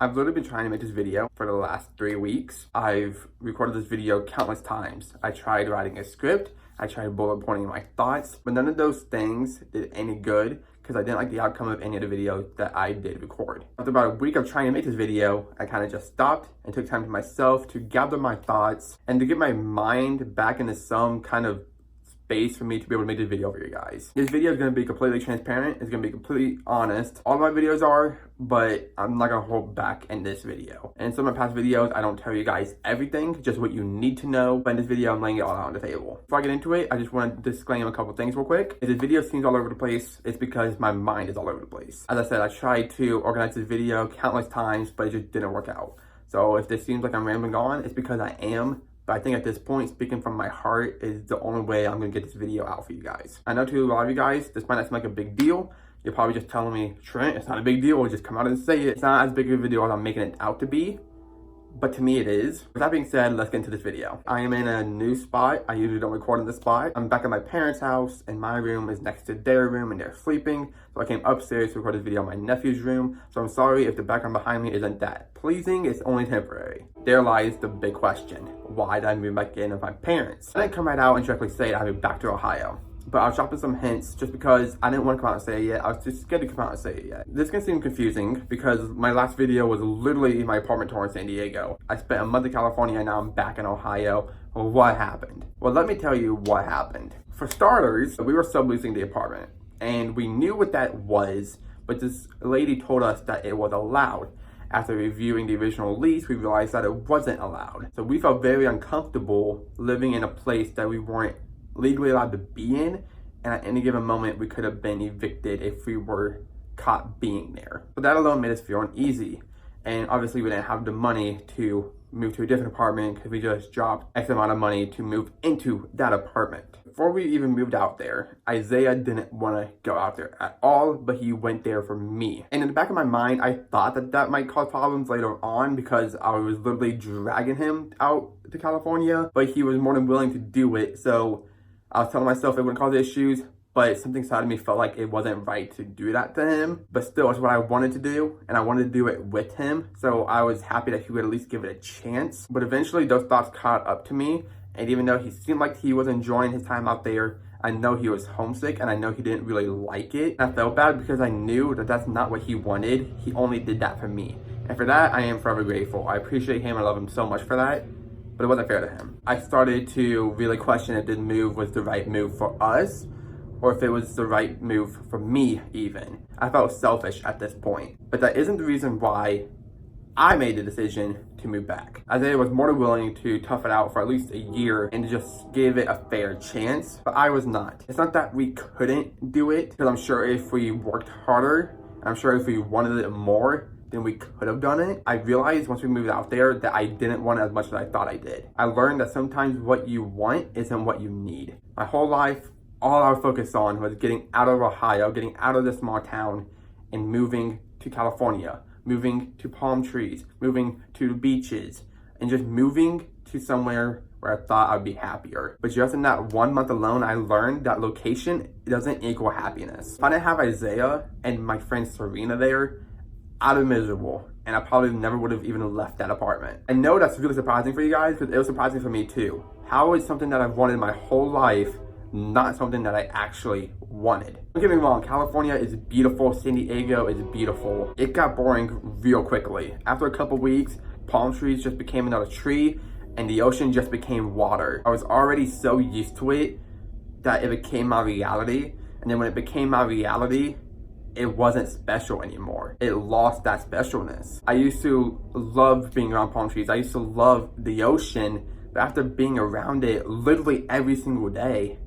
I've literally been trying to make this video for the last 3 weeks. I've recorded this video countless times. I tried writing a script, I tried bullet pointing my thoughts, but none of those things did any good because I didn't like the outcome of any of the videos that I did record. After about a week of trying to make this video, I kind of just stopped and took time to myself to gather my thoughts and to get my mind back into some kind of space for me to be able to make this video for you guys. This video is going to be completely transparent. It's going to be completely honest. All my videos are, but I'm not going to hold back in this video. And in some of my past videos, I don't tell you guys everything, just what you need to know. But in this video, I'm laying it all out on the table. Before I get into it, I just want to disclaim a couple things real quick. If this video seems all over the place, it's because my mind is all over the place. As I said, I tried to organize this video countless times, but it just didn't work out. So if this seems like I'm rambling on, it's because I am. But I think at this point, speaking from my heart is the only way I'm going to get this video out for you guys. I know to a lot of you guys, this might not seem like a big deal. You're probably just telling me, Trent, it's not a big deal. Just come out and say it. It's not as big of a video as I'm making it out to be. But to me it is. With that being said, let's get into this video. I am in a new spot. I usually don't record in this spot. I'm back at my parents' house and my room is next to their room and they're sleeping. So I came upstairs to record this video in my nephew's room. So I'm sorry if the background behind me isn't that pleasing. It's only temporary. There lies the big question. Why did I move back in with my parents? I didn't come right out and directly say I moved back to Ohio. But I was dropping some hints just because I didn't want to come out and say it yet. I was just scared to come out and say it yet. This can seem confusing because my last video was literally my apartment tour in San Diego. I spent a month in California and now I'm back in Ohio. What happened? Well, let me tell you what happened. For starters, we were subleasing the apartment and we knew what that was, but this lady told us that it was allowed. After reviewing the original lease, we realized that it wasn't allowed. So we felt very uncomfortable living in a place that we weren't legally allowed to be in, and at any given moment we could have been evicted if we were caught being there. But that alone made us feel uneasy, and obviously we didn't have the money to move to a different apartment because we just dropped X amount of money to move into that apartment. Before we even moved out there, Isaiah didn't want to go out there at all, but he went there for me. And in the back of my mind, I thought that that might cause problems later on because I was literally dragging him out to California, but he was more than willing to do it. So I was telling myself it wouldn't cause issues, but something inside of me felt like it wasn't right to do that to him. But still, it's what I wanted to do, and I wanted to do it with him. So I was happy that he would at least give it a chance. But eventually, those thoughts caught up to me. And even though he seemed like he was enjoying his time out there, I know he was homesick, and I know he didn't really like it. And I felt bad because I knew that that's not what he wanted. He only did that for me. And for that, I am forever grateful. I appreciate him. I love him so much for that. But it wasn't fair to him. I started to really question if this move was the right move for us or if it was the right move for me even. I felt selfish at this point. But that isn't the reason why I made the decision to move back. Isaiah was more than willing to tough it out for at least a year and just give it a fair chance, but I was not. It's not that we couldn't do it, because I'm sure if we worked harder, I'm sure if we wanted it more, then we could have done it. I realized once we moved out there that I didn't want it as much as I thought I did. I learned that sometimes what you want isn't what you need. My whole life, all I was focused on was getting out of Ohio, getting out of this small town and moving to California, moving to palm trees, moving to the beaches, and just moving to somewhere where I thought I'd be happier. But just in that 1 month alone, I learned that location doesn't equal happiness. If I didn't have Isaiah and my friend Serena there, I'd be miserable, and I probably never would have even left that apartment. I know that's really surprising for you guys, because it was surprising for me too. How is something that I've wanted my whole life not something that I actually wanted? Don't get me wrong, California is beautiful, San Diego is beautiful. It got boring real quickly. After a couple weeks, palm trees just became another tree, and the ocean just became water. I was already so used to it that it became my reality, and then when it became my reality, it wasn't special anymore. It lost that specialness. I used to love being around palm trees. I used to love the ocean, but after being around it literally every single day,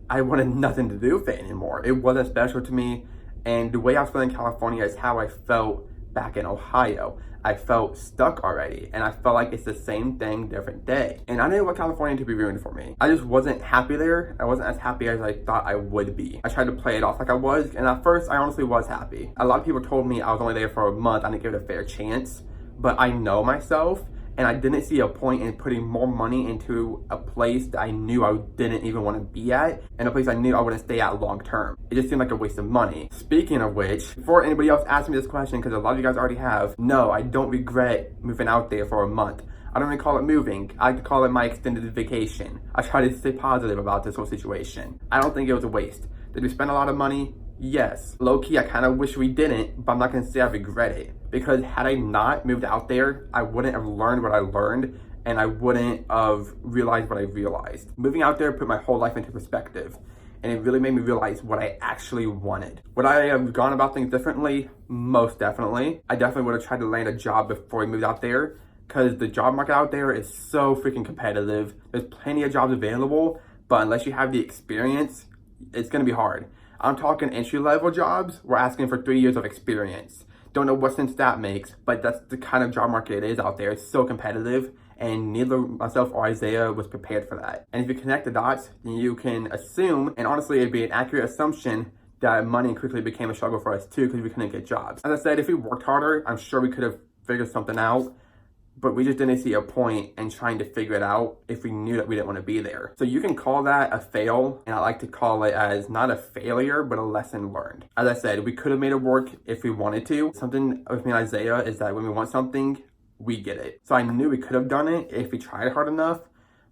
I wanted nothing to do with it anymore. It wasn't special to me, and the way I was feeling in California is how I felt back in Ohio. I felt stuck already, and I felt like it's the same thing, different day. And I didn't want California to be ruined for me. I just wasn't happy there. I wasn't as happy as I thought I would be. I tried to play it off like I was, and at first, I honestly was happy. A lot of people told me I was only there for a month, I didn't give it a fair chance, but I know myself, and I didn't see a point in putting more money into a place that I knew I didn't even want to be at, and a place I knew I wouldn't stay at long term. It just seemed like a waste of money. Speaking of which, before anybody else asks me this question, because a lot of you guys already have, no, I don't regret moving out there for a month. I don't even call it moving. I like to call it my extended vacation. I try to stay positive about this whole situation. I don't think it was a waste. Did we spend a lot of money? Yes. Low-key, I kind of wish we didn't, but I'm not going to say I regret it. Because had I not moved out there, I wouldn't have learned what I learned, and I wouldn't have realized what I realized. Moving out there put my whole life into perspective, and it really made me realize what I actually wanted. Would I have gone about things differently? Most definitely. I definitely would have tried to land a job before we moved out there, because the job market out there is so freaking competitive. There's plenty of jobs available, but unless you have the experience, it's gonna be hard. I'm talking entry-level jobs, we're asking for 3 years of experience. Don't know what sense that makes, but that's the kind of job market it is out there. It's so competitive, and neither myself or Isaiah was prepared for that. And if you connect the dots, then you can assume, and honestly it'd be an accurate assumption, that money quickly became a struggle for us too, because we couldn't get jobs. As I said, if we worked harder, I'm sure we could have figured something out, but we just didn't see a point in trying to figure it out if we knew that we didn't want to be there. So you can call that a fail, and I like to call it as not a failure, but a lesson learned. As I said, we could have made it work if we wanted to. Something with me and Isaiah is that when we want something, we get it. So I knew we could have done it if we tried hard enough,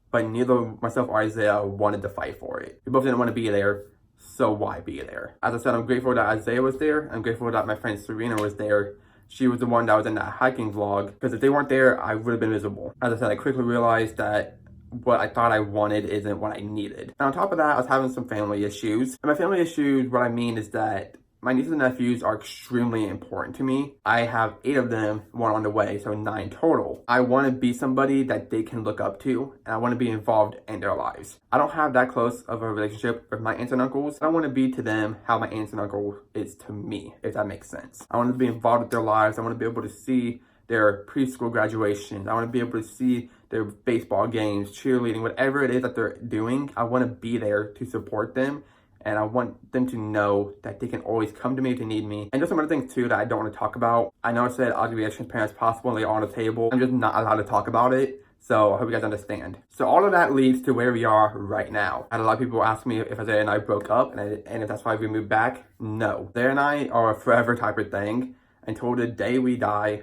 but neither myself or Isaiah wanted to fight for it. We both didn't want to be there, so why be there? As I said, I'm grateful that Isaiah was there. I'm grateful that my friend Serena was there. She was the one that was in that hiking vlog, because if they weren't there, I would have been miserable. As I said, I quickly realized that what I thought I wanted isn't what I needed. And on top of that, I was having some family issues. And my family issues, what I mean is that my nieces and nephews are extremely important to me. I have 8 of them, 1 on the way, so 9 total. I want to be somebody that they can look up to, and I want to be involved in their lives. I don't have that close of a relationship with my aunts and uncles. I want to be to them how my aunts and uncle is to me, if that makes sense. I want to be involved with their lives. I want to be able to see their preschool graduations. I want to be able to see their baseball games, cheerleading, whatever it is that they're doing. I want to be there to support them. And I want them to know that they can always come to me if they need me. And just some other things too that I don't want to talk about. I know I said I'll be as transparent as possible and lay it on the table. I'm just not allowed to talk about it. So I hope you guys understand. So all of that leads to where we are right now. I had a lot of people ask me if Isaiah and I broke up and if that's why we moved back. No. Isaiah and I are a forever type of thing. Until the day we die,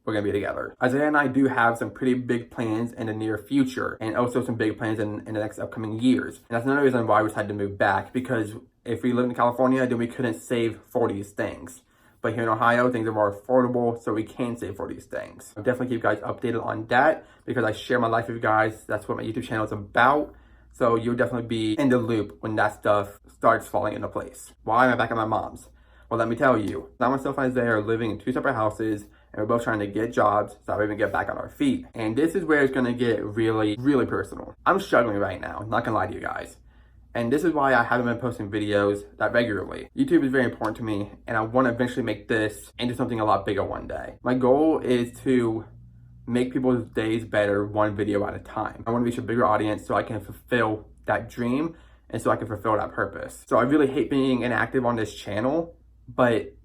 we're gonna be together. Isaiah and I do have some pretty big plans in the near future, and also some big plans in the next upcoming years. And that's another reason why we decided to move back, because if we lived in California, then we couldn't save for these things. But here in Ohio, things are more affordable, so we can save for these things. I'll definitely keep you guys updated on that, because I share my life with you guys. That's what my YouTube channel is about. So you'll definitely be in the loop when that stuff starts falling into place. Why am I back at my mom's? Well, let me tell you. Now myself and Isaiah are living in 2 separate houses, and we're both trying to get jobs so that we can get back on our feet. And this is where it's gonna get really, really personal. I'm struggling right now, not gonna lie to you guys. And this is why I haven't been posting videos that regularly. YouTube is very important to me, and I wanna eventually make this into something a lot bigger one day. My goal is to make people's days better 1 video at a time. I wanna reach a bigger audience so I can fulfill that dream and so I can fulfill that purpose. So I really hate being inactive on this channel, but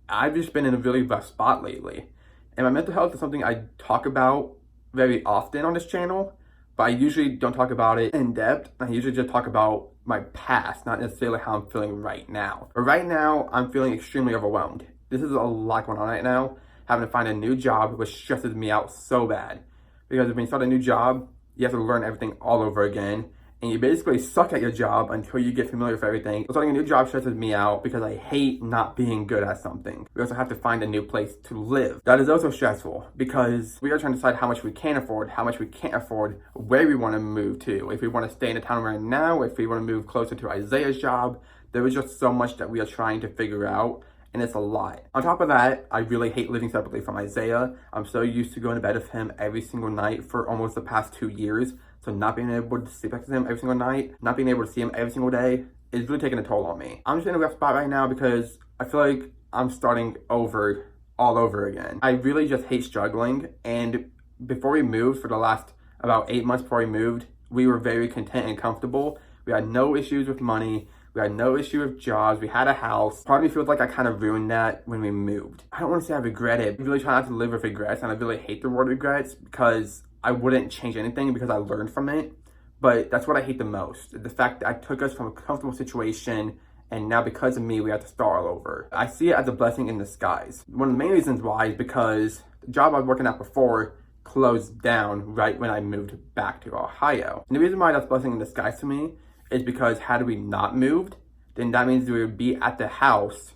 I've just been in a really rough spot lately. And my mental health is something I talk about very often on this channel, but I usually don't talk about it in depth. I usually just talk about my past, not necessarily how I'm feeling right now. But right now, I'm feeling extremely overwhelmed. This is a lot going on right now. Having to find a new job, which stresses me out so bad. Because when you start a new job, you have to learn everything all over again. And you basically suck at your job until you get familiar with everything. So starting a new job stresses me out because I hate not being good at something. We also have to find a new place to live. That is also stressful because we are trying to decide how much we can afford, how much we can't afford, where we want to move to. If we want to stay in the town we're in now, if we want to move closer to Isaiah's job, there is just so much that we are trying to figure out. And it's a lot. On top of that, I really hate living separately from Isaiah. I'm so used to going to bed with him every single night for almost the past 2 years. So not being able to sleep next to him every single night, not being able to see him every single day is really taking a toll on me. I'm just in a rough spot right now because I feel like I'm starting over all over again. I really just hate struggling. And before we moved, for the last about 8 months before we moved, we were very content and comfortable. We had no issues with money. We had no issue with jobs. We had a house. Part of me feels like I kind of ruined that when we moved. I don't want to say I regret it. I really try not to live with regrets, and I really hate the word regrets because I wouldn't change anything because I learned from it. But that's what I hate the most. The fact that I took us from a comfortable situation and now because of me, we have to start all over. I see it as a blessing in disguise. One of the main reasons why is because the job I was working at before closed down right when I moved back to Ohio. And the reason why that's a blessing in disguise to me is because had we not moved, then that means we would be at the house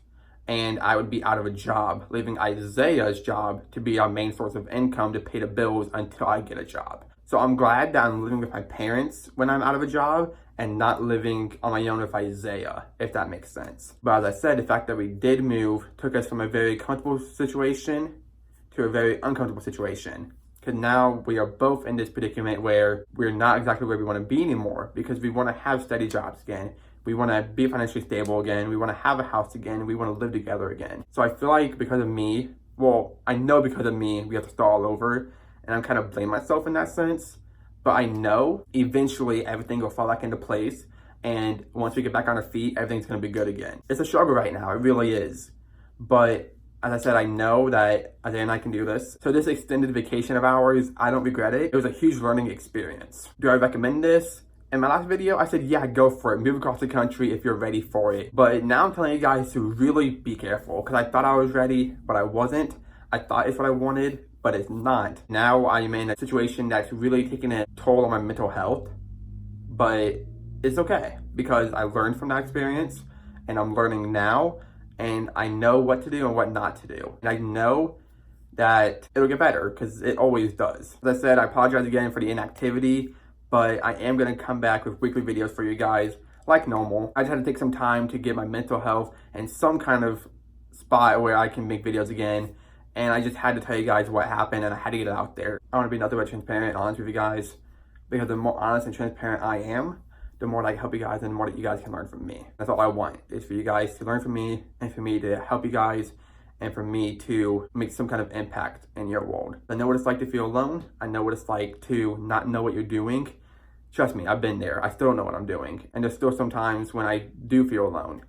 and I would be out of a job, leaving Isaiah's job to be our main source of income to pay the bills until I get a job. So I'm glad that I'm living with my parents when I'm out of a job and not living on my own with Isaiah, if that makes sense. But as I said, the fact that we did move took us from a very comfortable situation to a very uncomfortable situation. Because now we are both in this predicament where we're not exactly where we want to be anymore because we want to have steady jobs again. We want to be financially stable again. We want to have a house again. We want to live together again. So I feel like because of me, well, I know because of me, we have to start all over. And I'm kind of blaming myself in that sense. But I know eventually everything will fall back into place. And once we get back on our feet, everything's going to be good again. It's a struggle right now. It really is. But as I said, I know that Isaiah and I can do this. So this extended vacation of ours, I don't regret it. It was a huge learning experience. Do I recommend this? In my last video, I said, yeah, go for it. Move across the country if you're ready for it. But now I'm telling you guys to really be careful because I thought I was ready, but I wasn't. I thought it's what I wanted, but it's not. Now I'm in a situation that's really taking a toll on my mental health, but it's okay because I learned from that experience and I'm learning now and I know what to do and what not to do. And I know that it'll get better because it always does. As I said, I apologize again for the inactivity, but I am gonna come back with weekly videos for you guys like normal. I just had to take some time to get my mental health in some kind of spot where I can make videos again. And I just had to tell you guys what happened and I had to get it out there. I want to be nothing but transparent and honest with you guys because the more honest and transparent I am, the more that I can help you guys and the more that you guys can learn from me. That's all I want is for you guys to learn from me and for me to help you guys and for me to make some kind of impact in your world. I know what it's like to feel alone. I know what it's like to not know what you're doing. Trust me, I've been there. I still don't know what I'm doing. And there's still some times when I do feel alone.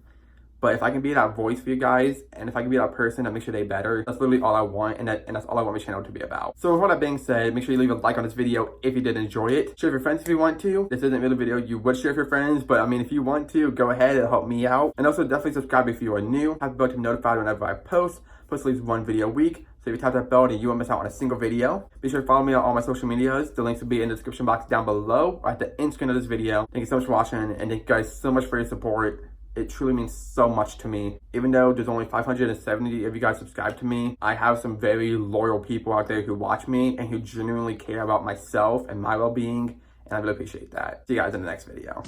But if I can be that voice for you guys, and if I can be that person that makes your day better, that's literally all I want, and that's all I want my channel to be about. So with all that being said, make sure you leave a like on this video if you did enjoy it. Share with your friends if you want to. This isn't really a video you would share with your friends, but I mean, if you want to, go ahead, it'll help me out. And also definitely subscribe if you are new. Have the bell to be notified whenever I post. Post at least one video a week. So if you tap that bell, then you won't miss out on a single video. Be sure to follow me on all my social medias. The links will be in the description box down below or at the end screen of this video. Thank you so much for watching, and thank you guys so much for your support. It truly means so much to me. Even though there's only 570 of you guys subscribe to me, I have some very loyal people out there who watch me and who genuinely care about myself and my well-being, and I really appreciate that. See you guys in the next video.